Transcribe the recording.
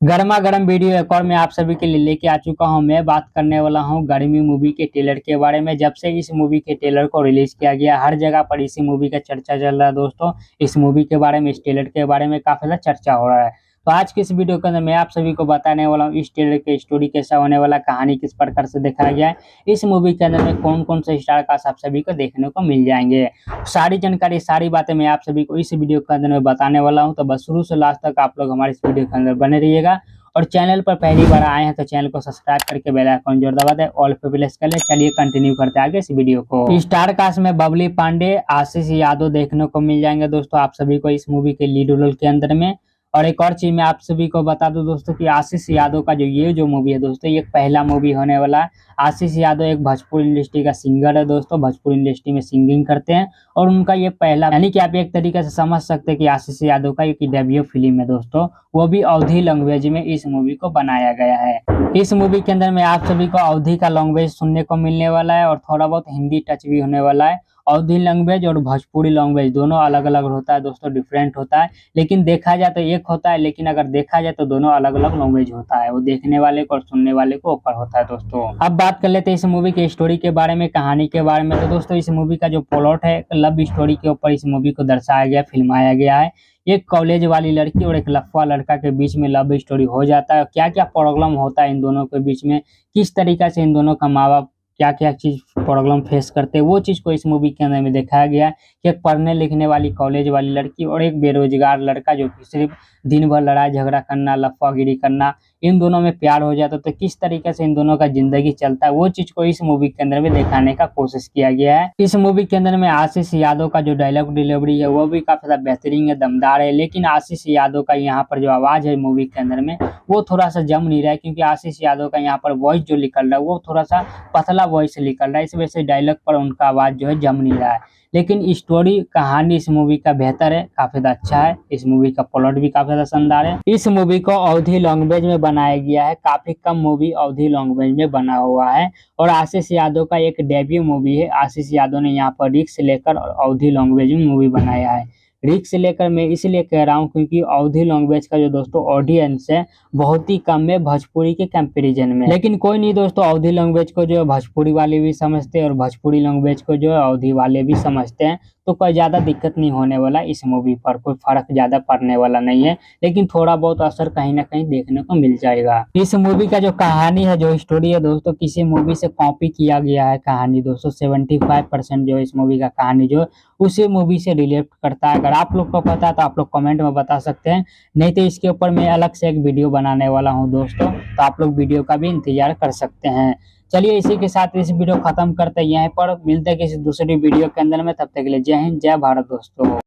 गर्मा गर्म वीडियो एक और मैं आप सभी के लिए लेके आ चुका हूं। मैं बात करने वाला हूं गर्मी मूवी के ट्रेलर के बारे में। जब से इस मूवी के ट्रेलर को रिलीज किया गया, हर जगह पर इसी मूवी का चर्चा चल रहा है दोस्तों। इस मूवी के बारे में, इस ट्रेलर के बारे में काफी ज्यादा चर्चा हो रहा है। तो आज के इस वीडियो के अंदर मैं आप सभी को बताने वाला हूँ इस ट्रेलर की स्टोरी कैसा होने वाला, कहानी किस प्रकार से दिखाया गया है, इस मूवी के अंदर में कौन कौन से स्टार कास्ट आप सभी को देखने को मिल जाएंगे। सारी जानकारी, सारी बातें मैं आप सभी को इस वीडियो के अंदर में बताने वाला हूं। तो बस शुरू से लास्ट तक आप लोग हमारे इस वीडियो के अंदर बने रहिएगा। और चैनल पर पहली बार आए हैं तो चैनल को सब्सक्राइब करके बेल आइकन जरूर दबा दें, ऑल पे प्रेस कर ले। चलिए कंटिन्यू करते हैं आगे इस वीडियो को। स्टार कास्ट में बबली पांडे, आशीष यादव देखने को मिल जाएंगे दोस्तों आप सभी को इस मूवी के लीड रोल के अंदर में। और एक और चीज मैं आप सभी को बता दूं दोस्तों कि आशीष यादव का जो मूवी है दोस्तों, ये पहला मूवी होने वाला है। आशीष यादव एक भोजपुरी इंडस्ट्री का सिंगर है दोस्तों, भोजपुरी इंडस्ट्री में सिंगिंग करते हैं। और उनका ये पहला, यानी कि आप एक तरीके से समझ सकते हैं कि आशीष यादव का एक डेब्यू फिल्म है दोस्तों, वो भी अवधी लैंग्वेज में इस मूवी को बनाया गया है। इस मूवी के अंदर में आप सभी को अवधी का लैंग्वेज सुनने को मिलने वाला है और थोड़ा बहुत हिंदी टच भी होने वाला है। अवधी लैंग्वेज और भोजपुरी लैंग्वेज दोनों अलग अलग होता है दोस्तों, डिफरेंट होता है। लेकिन देखा जाए तो एक होता है, लेकिन अगर देखा जाए तो दोनों अलग अलग लैंग्वेज होता है। वो देखने वाले को और सुनने वाले को ऊपर होता है दोस्तों। अब बात कर लेते हैं इस मूवी की स्टोरी के बारे में, कहानी के बारे में। तो दोस्तों इस मूवी का जो प्लॉट है, लव स्टोरी के ऊपर इस मूवी को दर्शाया गया, फिल्माया गया है। एक कॉलेज वाली लड़की और एक लफा लड़का के बीच में लव स्टोरी हो जाता है। क्या क्या प्रॉब्लम होता है इन दोनों के बीच में, किस तरीका से इन दोनों का माँ बाप क्या क्या चीज प्रॉब्लम फेस करते हैं, वो चीज को इस मूवी के अंदर में दिखाया गया है। कि एक पढ़ने लिखने वाली कॉलेज वाली लड़की और एक बेरोजगार लड़का जो कि सिर्फ दिन भर लड़ाई झगड़ा करना, लफागिरी करना, इन दोनों में प्यार हो जाता है। तो किस तरीके से इन दोनों का जिंदगी चलता है, वो चीज को इस मूवी के अंदर में दिखाने का कोशिश किया गया है। इस मूवी के अंदर में आशीष यादव का जो डायलॉग डिलीवरी है वो भी काफी ज्यादा बेहतरीन है, दमदार है। लेकिन आशीष यादव का यहाँ पर जो आवाज है मूवी के अंदर में, वो थोड़ा सा जम नहीं रहा है, क्योंकि आशीष यादव का यहाँ पर वॉइस जो निकल रहा है वो थोड़ा सा पतला वॉइस से निकल रहा है। इस वजह से डायलॉग पर उनका आवाज जो है जम नहीं रहा है। लेकिन स्टोरी, कहानी इस मूवी का बेहतर है, काफी ज्यादा अच्छा है। इस मूवी का प्लॉट भी काफी ज्यादा शानदार है। इस मूवी को अवधी लैंग्वेज में बनाया गया है, काफी कम मूवी अवधी लैंग्वेज में बना हुआ है। और आशीष यादव का एक डेब्यू मूवी है। आशीष यादव ने यहाँ पर रिस्क लेकर अवधी लैंग्वेज में मूवी बनाया है। रिस्क लेकर मैं इसलिए कह रहा हूँ क्योंकि अवधी लैंग्वेज का जो दोस्तों ऑडियंस है बहुत ही कम है भोजपुरी के कंपैरिजन में। लेकिन कोई नहीं दोस्तों, अवधी लैंग्वेज को जो है भोजपुरी वाले भी समझते हैं और भोजपुरी लैंग्वेज को जो है अवधी वाले भी समझते हैं। तो कोई ज्यादा दिक्कत नहीं होने वाला, इस मूवी पर कोई फर्क ज्यादा पड़ने वाला नहीं है। लेकिन थोड़ा बहुत असर कहीं ना कहीं देखने को मिल जाएगा। इस मूवी का जो कहानी है, जो स्टोरी है दोस्तों, किसी मूवी से कॉपी किया गया है कहानी दोस्तों। 75% जो इस मूवी का कहानी जो उसी मूवी से रिलेट करता है। अगर आप लोग को पता है तो आप लोग कमेंट में बता सकते हैं, नहीं तो इसके ऊपर मैं अलग से एक वीडियो बनाने वाला हूं दोस्तों, तो आप लोग वीडियो का भी इंतजार कर सकते हैं। चलिए इसी के साथ इस वीडियो खत्म करते हैं, यहीं पर मिलते हैं किसी दूसरी वीडियो के अंदर में। तब तक के लिए जय हिंद, जय भारत दोस्तों।